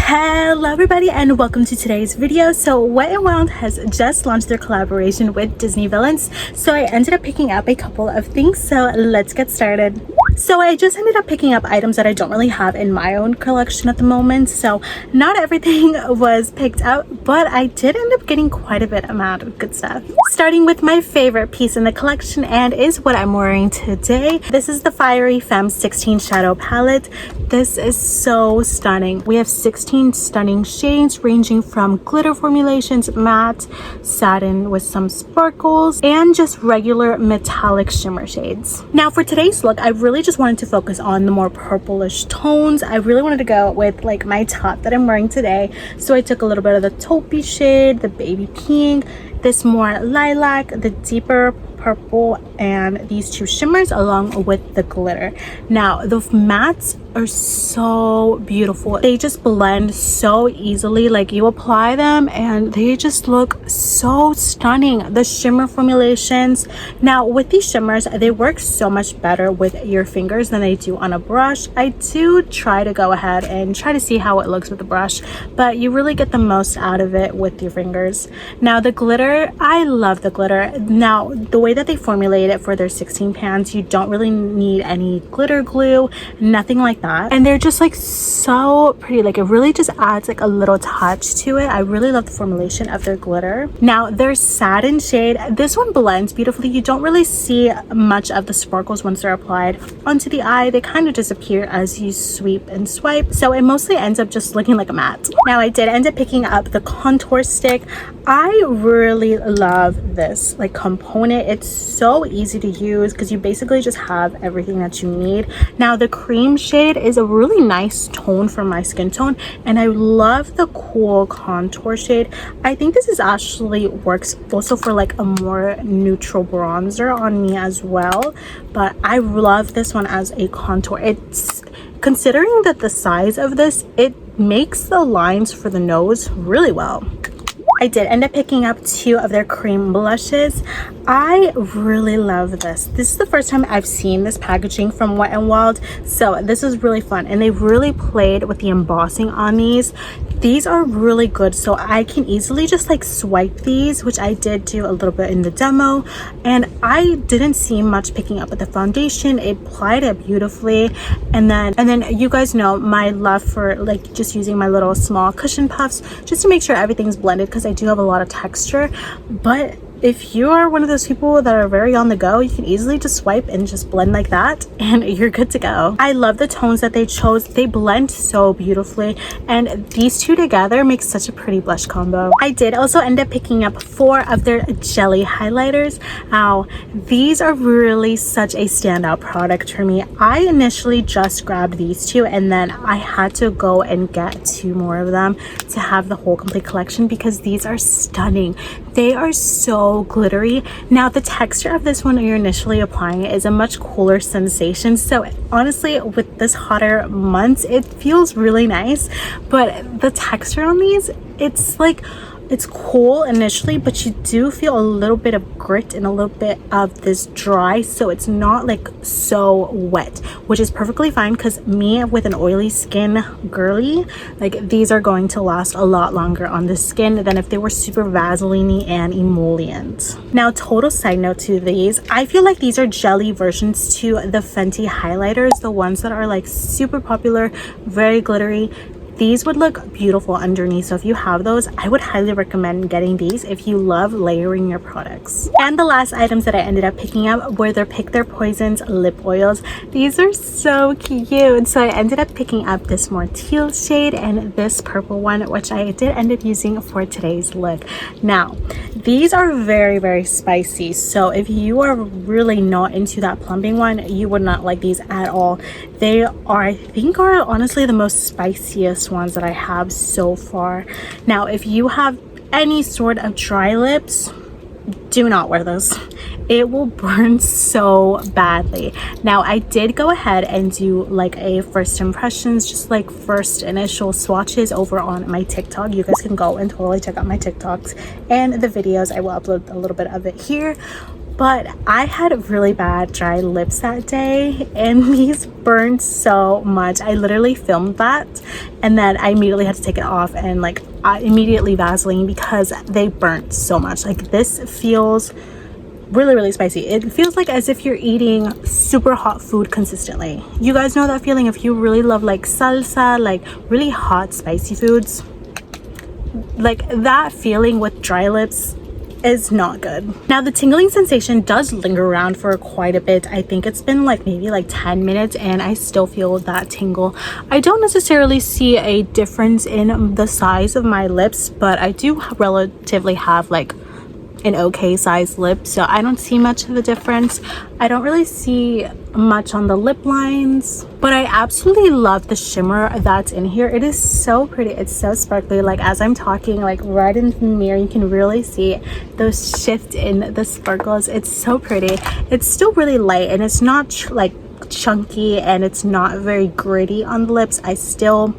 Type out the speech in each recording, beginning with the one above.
Hello everybody and welcome to today's video. So Wet n Wild has just launched their collaboration with Disney Villains, so I ended up picking up a couple of things, so let's get started. So I just ended up picking up items that I don't really have in my own collection at the moment, so not everything was picked up, but I did end up getting quite a bit amount of good stuff. Starting with my favorite piece in the collection, and is what I'm wearing today. This is the Fiery Femme 16 Shadow Palette. This is so stunning. We have 16 stunning shades ranging from glitter formulations, matte, satin with some sparkles, and just regular metallic shimmer shades. Now for today's look, I really just wanted to focus on the more purplish tones. I really wanted to go with like my top that I'm wearing today. So I took a little bit of the taupey shade, the baby pink, this more lilac, the deeper purple, and these two shimmers along with the glitter. Now the mattes are so beautiful. They just blend so easily. Like you apply them and they just look so stunning. The shimmer formulations, now with these shimmers, they work so much better with your fingers than they do on a brush. I do try to go ahead and try to see how it looks with the brush, but you really get the most out of it with your fingers. Now the glitter, I love the glitter. Now the way that they formulate it for their 16 pans, you don't really need any glitter glue, nothing like that, and they're just like so pretty. Like it really just adds like a little touch to it. I really love the formulation of their glitter. Now their satin shade, this one blends beautifully. You don't really see much of the sparkles once they're applied onto the eye. They kind of disappear as you sweep and swipe, so it mostly ends up just looking like a matte. Now I did end up picking up the contour stick. I really love this like component. It's so easy to use because you basically just have everything that you need. Now the cream shade is a really nice tone for my skin tone, and I love the cool contour shade. I think this is actually works also for like a more neutral bronzer on me as well, but I love this one as a contour. It's considering that the size of this, it makes the lines for the nose really well. I did end up picking up two of their cream blushes. I really love this. This is the first time I've seen this packaging from Wet n Wild, so this is really fun, and they really played with the embossing on these. These are really good, so I can easily just like swipe these, which I did do a little bit in the demo, and I didn't see much picking up with the foundation. It applied it beautifully, and then you guys know my love for like just using my little small cushion puffs just to make sure everything's blended, because I do have a lot of texture. But if you are one of those people that are very on the go, you can easily just swipe and just blend like that and you're good to go. I love the tones that they chose. They blend so beautifully, and these two together make such a pretty blush combo. I did also end up picking up 4 of their jelly highlighters. Now these are really such a standout product for me. I initially just grabbed these two, and then I had to go and get 2 more of them to have the whole complete collection because these are stunning. They are so glittery. Now the texture of this one when you're initially applying it is a much cooler sensation, so honestly with this hotter months it feels really nice, but the texture on these, it's like it's cool initially, but you do feel a little bit of grit and a little bit of this dry, so it's not like so wet, which is perfectly fine because me with an oily skin girly, like these are going to last a lot longer on the skin than if they were super Vaseline-y and emollient. Now total side note to these, I feel like these are jelly versions to the Fenty highlighters, the ones that are like super popular, very glittery. These would look beautiful underneath, so if you have those, I would highly recommend getting these if you love layering your products. And the last items that I ended up picking up were their Pick Their Poisons lip oils. These are so cute, so I ended up picking up this more teal shade and this purple one, which I did end up using for today's look. Now these are very spicy, so if you are really not into that plumping one, you would not like these at all. They are, I think, are honestly the most spiciest ones that I have so far. Now if you have any sort of dry lips, do not wear those. It will burn so badly. Now I did go ahead and do like a first impressions, just like first initial swatches over on my TikTok. You guys can go and totally check out my TikToks and the videos. I will upload a little bit of it here. but I had really bad dry lips that day and these burned so much. I literally filmed that and then I immediately had to take it off and like I immediately Vaseline because they burnt so much. Like this feels really spicy. It feels like as if you're eating super hot food consistently. You guys know that feeling if you really love like salsa, like really hot spicy foods? Like that feeling with dry lips is not good. Now the tingling sensation does linger around for quite a bit. I think it's been like maybe like 10 minutes and I still feel that tingle. I don't necessarily see a difference in the size of my lips, but I do relatively have like an okay sized lip, so I don't see much of a difference. I don't really see much on the lip lines, but I absolutely love the shimmer that's in here. It is so pretty. It's so sparkly. Like as I'm talking, like right in the mirror, you can really see those shift in the sparkles. It's so pretty. It's still really light and it's not like chunky and it's not very gritty on the lips. It's still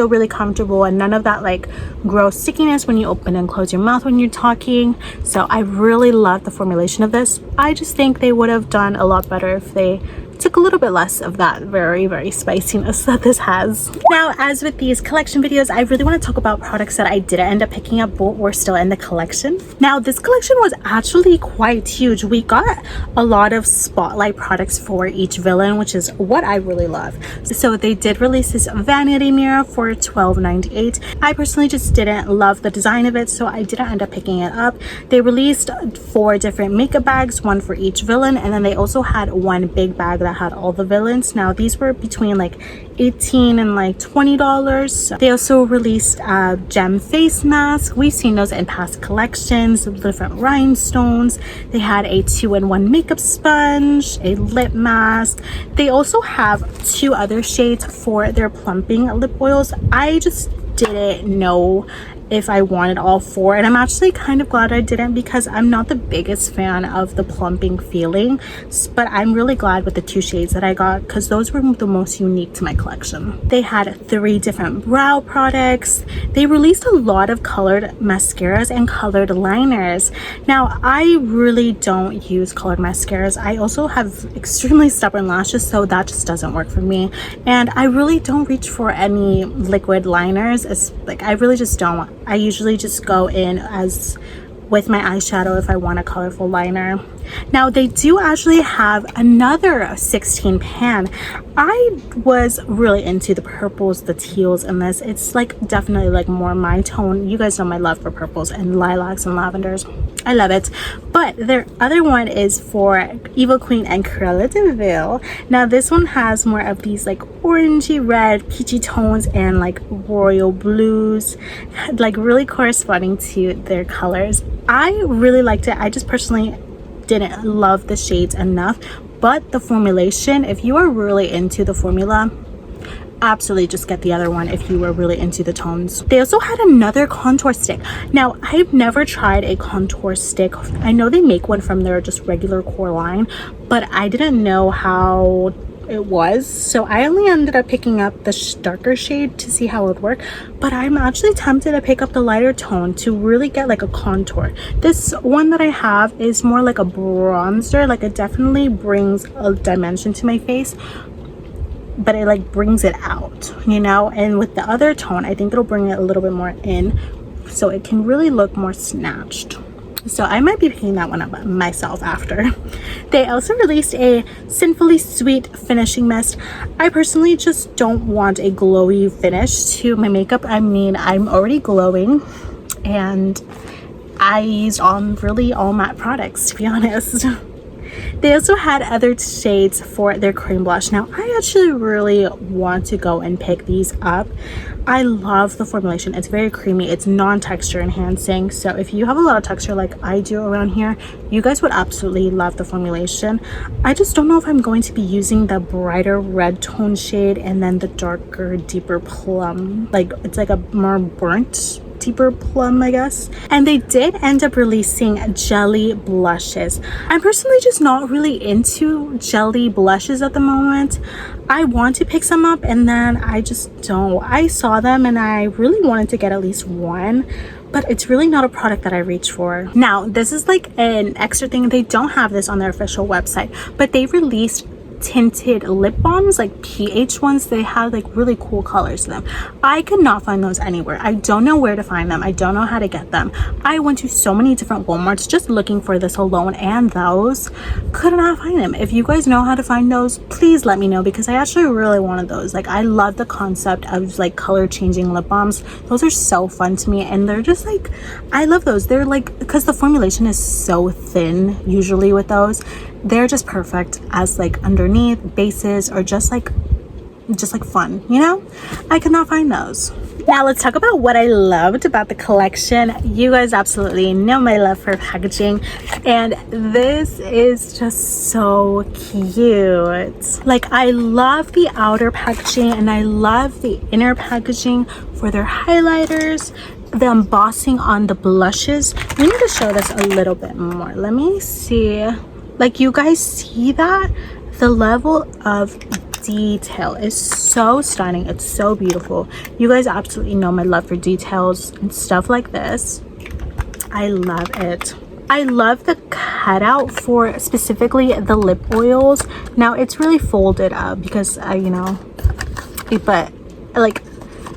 really comfortable and none of that like gross stickiness when you open and close your mouth when you're talking. So I really love the formulation of this. I just think they would have done a lot better if they took a little bit less of that very spiciness that this has. Now, as with these collection videos, I really want to talk about products that I didn't end up picking up but were still in the collection. Now, this collection was actually quite huge. We got a lot of spotlight products for each villain, which is what I really love. So they did release this vanity mirror for $12.98. I personally just didn't love the design of it, so I didn't end up picking it up. They released 4 different makeup bags, one for each villain, and then they also had one big bag that had all the villains. Now these were between like $18 and like $20. They also released a gem face mask. We've seen those in past collections with different rhinestones. They had a 2-in-1 makeup sponge, a lip mask. They also have 2 other shades for their plumping lip oils. I just didn't know if I wanted all 4, and I'm actually kind of glad I didn't because I'm not the biggest fan of the plumping feeling, but I'm really glad with the 2 shades that I got because those were the most unique to my collection. They had 3 different brow products. They released a lot of colored mascaras and colored liners. Now I really don't use colored mascaras. I also have extremely stubborn lashes, so that just doesn't work for me, and I really don't reach for any liquid liners. It's like I really just don't. I usually just go in as with my eyeshadow if I want a colorful liner. Now they do actually have another 16 pan. I was really into the purples, the teals in this. It's like definitely like more my tone. You guys know my love for purples and lilacs and lavenders. I love it. But their other one is for Evil Queen and Cruella de Vil. Now this one has more of these like orangey red, peachy tones and like royal blues, like really corresponding to their colors. I really liked it. I just personally didn't love the shades enough, but the formulation, if you are really into the formula, absolutely just get the other one if you were really into the tones. They also had another contour stick. Now I've never tried a contour stick. I know they make one from their just regular core line, but I didn't know how it was, so I only ended up picking up the darker shade to see how it would work, but I'm actually tempted to pick up the lighter tone to really get like a contour. This one that I have is more like a bronzer. Like it definitely brings a dimension to my face, but it like brings it out, you know. And with the other tone, I think it'll bring it a little bit more in, so it can really look more snatched. So I might be picking that one up myself after. They also released a Sinfully Sweet finishing mist. I personally just don't want a glowy finish to my makeup. I mean, I'm already glowing and I used really all matte products, to be honest. They also had other shades for their cream blush. Now I actually really want to go and pick these up. I love the formulation. It's very creamy. It's non-texture enhancing, so if you have a lot of texture like I do around here, you guys would absolutely love the formulation. I just don't know if I'm going to be using the brighter red tone shade and then the darker deeper plum, like it's like a more burnt deeper plum, I guess. And they did end up releasing jelly blushes. I'm personally just not really into jelly blushes at the moment. I want to pick some up and then I just don't. I saw them and I really wanted to get at least one, but it's really not a product that I reach for. Now, this is like an extra thing. They don't have this on their official website, but they released tinted lip balms, like pH ones. They had like really cool colors to them. I could not find those anywhere. I don't know where to find them. I don't know how to get them. I went to so many different Walmarts just looking for this alone, and those could not find them. If you guys know how to find those, please let me know, because I actually really wanted those. Like, I love the concept of like color changing lip balms. Those are so fun to me, and they're just like, I love those. They're like, because the formulation is so thin usually with those, they're just perfect as like underneath bases, or just like fun, you know. I could not find those. Now let's talk about what I loved about the collection. You guys absolutely know my love for packaging, and this is just so cute. Like, I love the outer packaging and I love the inner packaging for their highlighters, the embossing on the blushes. We need to show this a little bit more. Let me see. Like, you guys see that? The level of detail is so stunning. It's so beautiful. You guys absolutely know my love for details and stuff like this. I love it. I love the cutout for specifically the lip oils. Now, it's really folded up because you know, but like,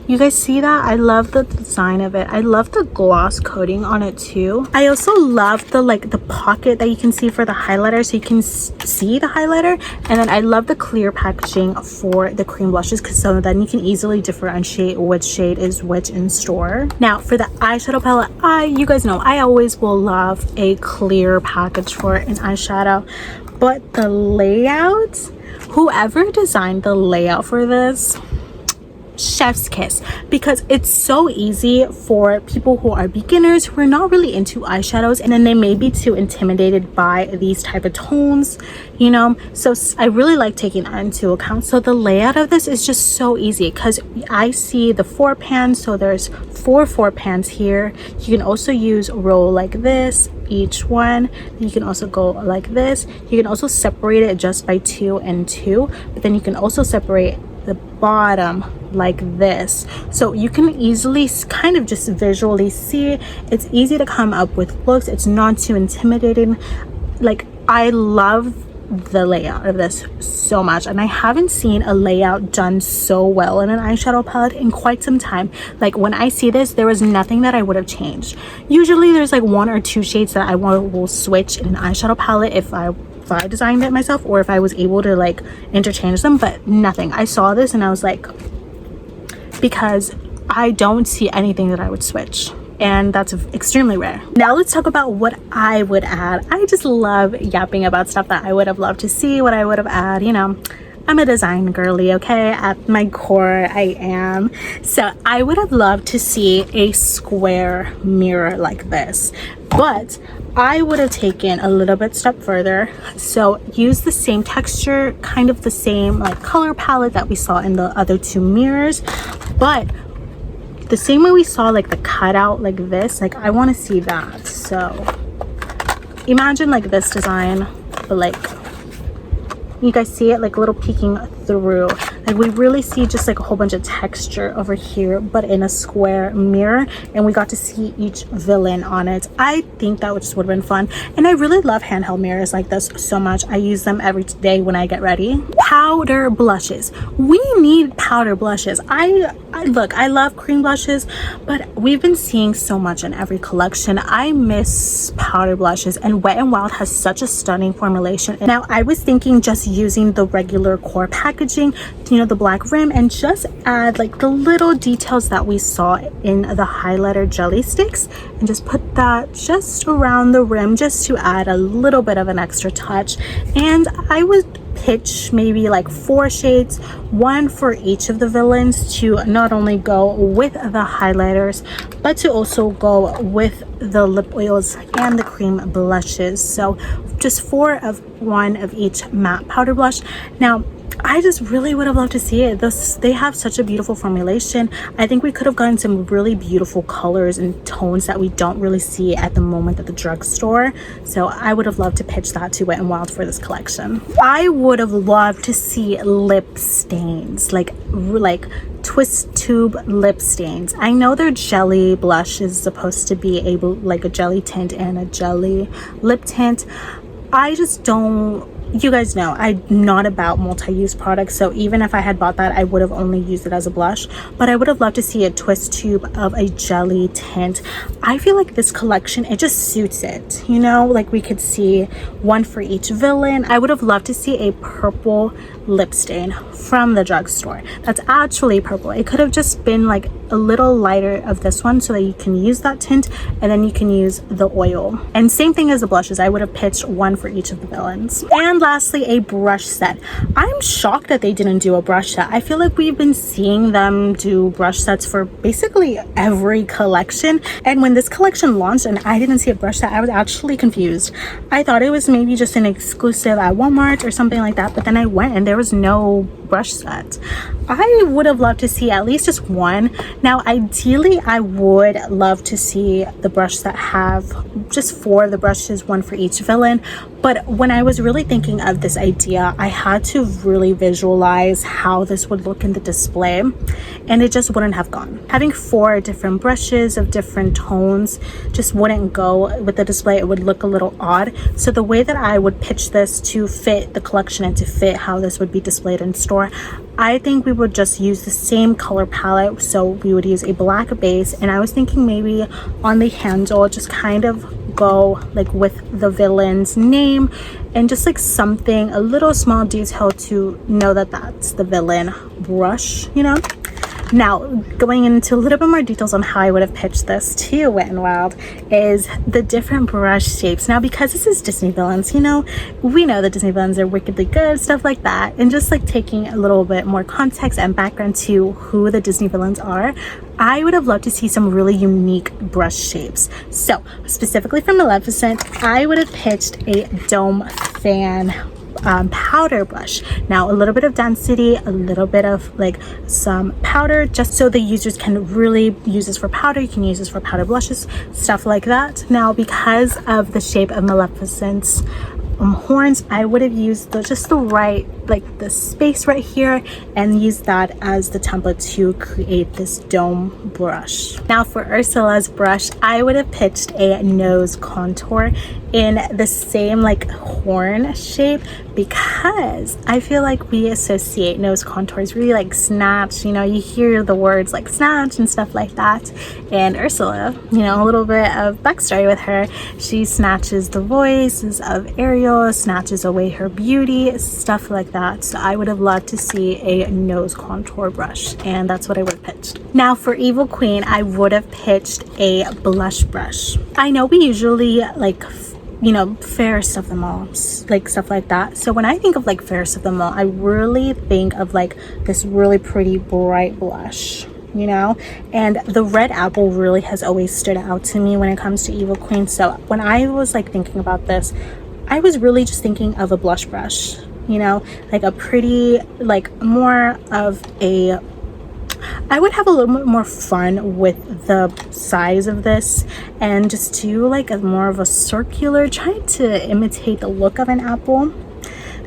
you guys see that? I love the design of it. I love the gloss coating on it too. I also love the like the pocket that you can see for the highlighter, so you can see the highlighter. And then I love the clear packaging for the cream blushes, because so then you can easily differentiate which shade is which in store. Now for the eyeshadow palette, you guys know I always will love a clear package for an eyeshadow, but the layout, whoever designed the layout for this, chef's kiss, because it's so easy for people who are beginners, who are not really into eyeshadows, and then they may be too intimidated by these type of tones, you know. So I really like taking that into account. So the layout of this is just so easy, because I see the 4 pans, so there's 4 pans here. You can also use roll like this, each one. You can also go like this. You can also separate it just by 2 and 2, but then you can also separate the bottom like this, so you can easily kind of just visually see. It's easy to come up with looks. It's not too intimidating. Like, I love the layout of this so much, and I haven't seen a layout done so well in an eyeshadow palette in quite some time. Like, when I see this, there was nothing that I would have changed. Usually there's like 1 or 2 shades that I will switch in an eyeshadow palette if I designed it myself, or if I was able to like interchange them, but nothing. I saw this and I was like, because I don't see anything that I would switch, and that's extremely rare. Now let's talk about what I would add. I just love yapping about stuff that I would have loved to see, what I would have added. You know, I'm a design girly, okay? At my core, I am. So I would have loved to see a square mirror like this, but I would have taken a little bit step further. So use the same texture, kind of the same like color palette that we saw in the other 2 mirrors, but the same way we saw like the cutout like this, like I want to see that. So imagine like this design, but like, you guys see it like a little peeking through. Like, we really see just like a whole bunch of texture over here, but in a square mirror, and we got to see each villain on it. I think that just would have been fun, and I really love handheld mirrors like this so much. I use them every day when I get ready. Powder blushes. We need powder blushes. I look, I love cream blushes, but we've been seeing so much in every collection. I miss powder blushes, and Wet n Wild has such a stunning formulation. Now I was thinking just using the regular core packaging, you know, the black rim, and just add like the little details that we saw in the highlighter jelly sticks, and just put that just around the rim, just to add a little bit of an extra touch. And I would pitch maybe like 4 shades, 1 for each of the villains, to not only go with the highlighters, but to also go with the lip oils and the cream blushes. So just 4 of 1 of each matte powder blush. Now I just really would have loved to see it. They have such a beautiful formulation. I think we could have gotten some really beautiful colors and tones that we don't really see at the moment at the drugstore. So I would have loved to pitch that to Wet n Wild for this collection. I would have loved to see lip stains, like twist tube lip stains. I know their jelly blush is supposed to be like a jelly tint and a jelly lip tint. I just don't, you guys know I'm not about multi-use products, so even if I had bought that, I would have only used it as a blush. But I would have loved to see a twist tube of a jelly tint. I feel like this collection, it just suits it, you know, like we could see one for each villain. I would have loved to see a purple lip stain from the drugstore that's actually purple. It could have just been like a little lighter of this one so that you can use that tint and then you can use the oil. And same thing as the blushes, I would have pitched one for each of the villains. And lastly, a brush set. I'm shocked that they didn't do a brush set. I feel like we've been seeing them do brush sets for basically every collection, and when this collection launched and I didn't see a brush set, I was actually confused. I thought it was maybe just an exclusive at Walmart or something like that, but then I went and there was no brush set. I would have loved to see at least just one. Now ideally I would love to see the brush that have just 4 of the brushes, one for each villain. But when I was really thinking of this idea, I had to really visualize how this would look in the display, and it just wouldn't have gone. Having 4 different brushes of different tones just wouldn't go with the display. It would look a little odd. So the way that I would pitch this to fit the collection and to fit how this would be displayed in store, I think we would just use the same color palette. So we would use a black base, and I was thinking maybe on the handle just kind of go like with the villain's name and just like something, a little small detail to know that that's the villain brush, you know. Now, going into a little bit more details on how I would have pitched this to Wet n Wild is the different brush shapes. Now, because this is Disney Villains, you know, we know that Disney Villains are wickedly good, stuff like that. And just like taking a little bit more context and background to who the Disney Villains are, I would have loved to see some really unique brush shapes. So, specifically for Maleficent, I would have pitched a dome fan powder brush. Now a little bit of density, a little bit of like some powder, just so the users can really use this for powder. You can use this for powder blushes, stuff like that. Now because of the shape of Maleficent's horns, I would have used just the right, like the space right here, and used that as the template to create this dome brush. Now for Ursula's brush, I would have pitched a nose contour in the same like horn shape, because I feel like we associate nose contours really like snatch, you know, you hear the words like snatch and stuff like that. And Ursula, you know, a little bit of backstory with her, she snatches the voices of Ariel, snatches away her beauty, stuff like that. So I would have loved to see a nose contour brush, and that's what I would have pitched. Now for Evil Queen, I would have pitched a blush brush. I know we usually like, you know, Fairest of them all, like stuff like that. So when I think of like Fairest of them all, I really think of like this really pretty bright blush, you know. And the red apple really has always stood out to me when it comes to Evil Queen. So when I was like thinking about this, I was really just thinking of a blush brush, you know, like a pretty, like more of a, I would have a little bit more fun with the size of this and just do like a more of a circular, trying to imitate the look of an apple.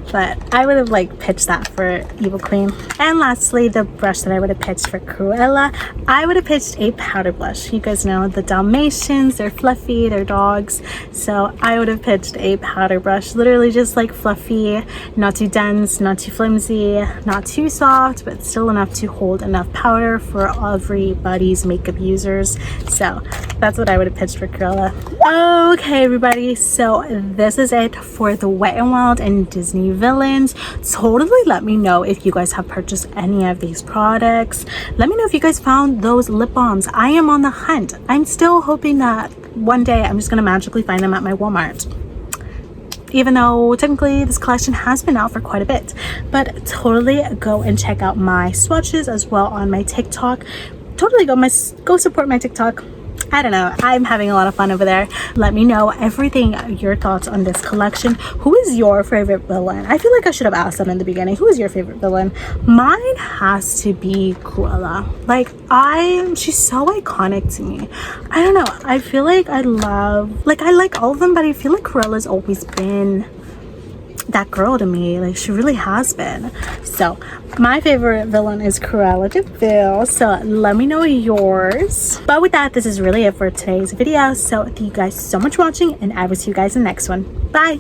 But I would have like pitched that for Evil Queen. And lastly, the brush that I would have pitched for Cruella, I would have pitched a powder blush. You guys know the Dalmatians, they're fluffy, they're dogs. So I would have pitched a powder brush, literally just like fluffy, not too dense, not too flimsy, not too soft, but still enough to hold enough powder for everybody's makeup users. So that's what I would have pitched for Cruella. Okay, everybody, so this is it for the Wet n Wild and Disney Villains. Totally let me know if you guys have purchased any of these products. Let me know if you guys found those lip balms. I am on the hunt. I'm still hoping that one day I'm just gonna magically find them at my Walmart, even though technically this collection has been out for quite a bit. But totally go and check out my swatches as well on my TikTok. Totally go support my TikTok. I don't know, I'm having a lot of fun over there. Let me know everything, your thoughts on this collection. Who is your favorite villain? I feel like I should have asked them in the beginning. Who is your favorite villain? Mine has to be Cruella. Like, she's so iconic to me. I don't know, I feel like I like all of them, but I feel like Cruella's always been that girl to me. Like, she really has been. So my favorite villain is Cruella de Vil. So let me know yours. But with that, this is really it for today's video. So thank you guys so much for watching, and I will see you guys in the next one. Bye.